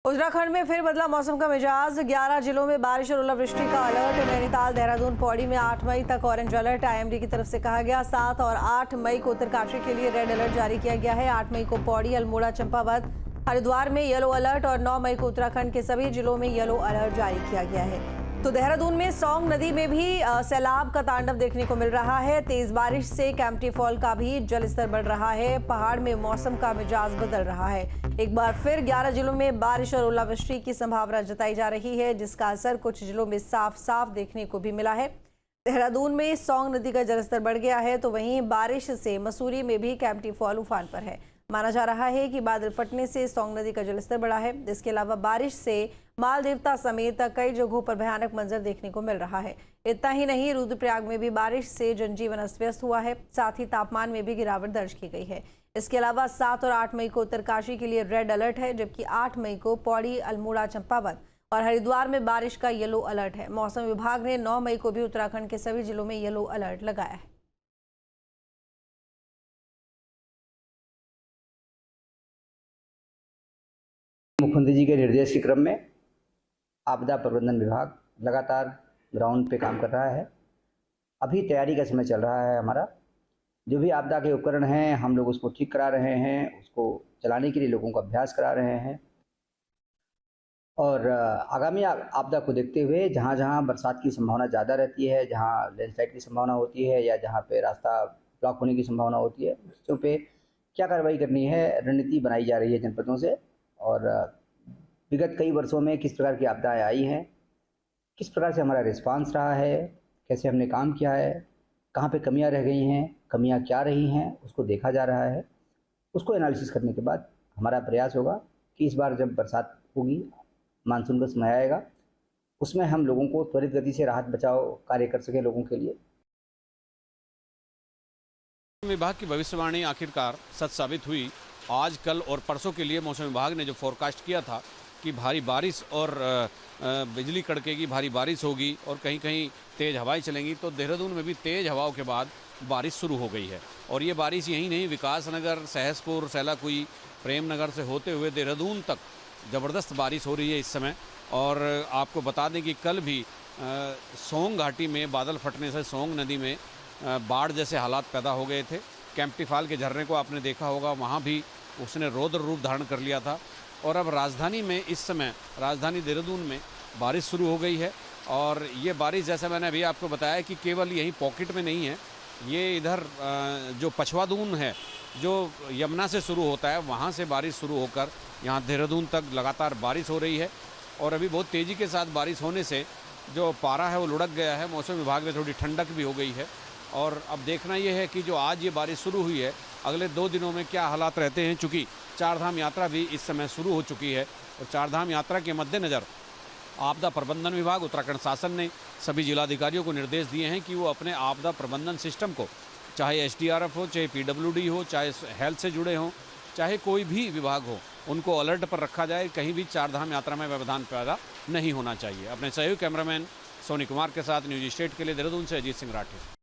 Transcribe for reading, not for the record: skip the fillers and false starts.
उत्तराखंड में फिर बदला मौसम का मिजाज। 11 जिलों में बारिश और ओलावृष्टि का अलर्ट। नैनीताल, देहरादून, पौड़ी में 8 मई तक ऑरेंज अलर्ट आईएमडी की तरफ से कहा गया। 7 और 8 मई को उत्तरकाशी के लिए रेड अलर्ट जारी किया गया है। 8 मई को पौड़ी, अल्मोड़ा, चंपावत, हरिद्वार में येलो अलर्ट और 9 मई को उत्तराखंड के सभी जिलों में येलो अलर्ट जारी किया गया है। तो देहरादून में सौंग नदी में भी सैलाब का तांडव देखने को मिल रहा है। तेज बारिश से कैंपटी फॉल का भी जलस्तर बढ़ रहा है। पहाड़ में मौसम का मिजाज बदल रहा है। एक बार फिर 11 जिलों में बारिश और ओलावृष्टि की संभावना जताई जा रही है, जिसका असर कुछ जिलों में साफ साफ देखने को भी मिला है। देहरादून में सौंग नदी का जलस्तर बढ़ गया है, तो वहीं बारिश से मसूरी में भी कैंपटी फॉल उफान पर है। माना जा रहा है कि बादल फटने से सौंग नदी का जलस्तर बढ़ा है। इसके अलावा बारिश से मालदेवता समेत कई जगहों पर भयानक मंजर देखने को मिल रहा है। इतना ही नहीं, रुद्रप्रयाग में भी बारिश से जनजीवन अस्त व्यस्त हुआ है। साथ ही तापमान में भी गिरावट दर्ज की गई है। इसके अलावा 7 और 8 मई को उत्तरकाशी के लिए रेड अलर्ट है, जबकि 8 मई को पौड़ी, अल्मोड़ा, चंपावत और हरिद्वार में बारिश का येलो अलर्ट है। मौसम विभाग ने 9 मई को भी उत्तराखंड के सभी जिलों में येलो अलर्ट लगाया है। मुख्यमंत्री जी के निर्देश के क्रम में आपदा प्रबंधन विभाग लगातार ग्राउंड पे काम कर रहा है। अभी तैयारी का समय चल रहा है हमारा। जो भी आपदा के उपकरण हैं, हम लोग उसको ठीक करा रहे हैं, उसको चलाने के लिए लोगों को अभ्यास करा रहे हैं। और आगामी आपदा को देखते हुए जहाँ जहाँ बरसात की संभावना ज़्यादा रहती है, जहाँ लैंडस्लाइड की संभावना होती है या जहाँ पे रास्ता ब्लॉक होने की संभावना होती है, उस पे क्या कार्रवाई करनी है, रणनीति बनाई जा रही है जनपदों से। और विगत कई वर्षों में किस प्रकार की आपदाएं आई हैं, किस प्रकार से हमारा रिस्पांस रहा है, कैसे हमने काम किया है, कहाँ पे कमियां रह गई हैं, कमियां क्या रही हैं, उसको देखा जा रहा है। उसको एनालिसिस करने के बाद हमारा प्रयास होगा कि इस बार जब बरसात होगी, मानसून का समय आएगा, उसमें हम लोगों को त्वरित गति से राहत बचाव कार्य कर सकें लोगों के लिए। विभाग की भविष्यवाणी आखिरकार सच साबित हुई। आज, कल और परसों के लिए मौसम विभाग ने जो फोरकास्ट किया था कि भारी बारिश और बिजली कड़केगी, भारी बारिश होगी और कहीं कहीं तेज़ हवाएं चलेंगी, तो देहरादून में भी तेज़ हवाओं के बाद बारिश शुरू हो गई है। और ये बारिश यहीं नहीं, विकासनगर, सहसपुर, सैलाकुई, प्रेमनगर से होते हुए देहरादून तक ज़बरदस्त बारिश हो रही है इस समय। और आपको बता दें कि कल भी सोंग घाटी में बादल फटने से सोंग नदी में बाढ़ जैसे हालात पैदा हो गए थे। कैंपटी फॉल के झरने को आपने देखा होगा, वहाँ भी उसने रौद्र रूप धारण कर लिया था। और अब राजधानी में इस समय, राजधानी देहरादून में बारिश शुरू हो गई है। और ये बारिश, जैसा मैंने अभी आपको बताया, कि केवल यहीं पॉकेट में नहीं है, ये इधर जो पछवादून है, जो यमुना से शुरू होता है, वहाँ से बारिश शुरू होकर यहाँ देहरादून तक लगातार बारिश हो रही है। और अभी बहुत तेज़ी के साथ बारिश होने से जो पारा है वो लुढ़क गया है। मौसम विभाग में थोड़ी ठंडक भी हो गई है। और अब देखना ये है कि जो आज ये बारिश शुरू हुई है, अगले 2 दिनों में क्या हालात रहते हैं। चूँकि चारधाम यात्रा भी इस समय शुरू हो चुकी है और चारधाम यात्रा के मद्देनज़र आपदा प्रबंधन विभाग, उत्तराखंड शासन ने सभी जिलाधिकारियों को निर्देश दिए हैं कि वो अपने आपदा प्रबंधन सिस्टम को, चाहे SDRF हो, चाहे PWD हो, चाहे हेल्थ से जुड़े हों, चाहे कोई भी विभाग हो, उनको अलर्ट पर रखा जाए। कहीं भी चारधाम यात्रा में व्यवधान पैदा नहीं होना चाहिए। अपने सहयोगी कैमरामैन सोनी कुमार के साथ न्यूज स्टेट के लिए देहरादून से अजीत सिंह राठी।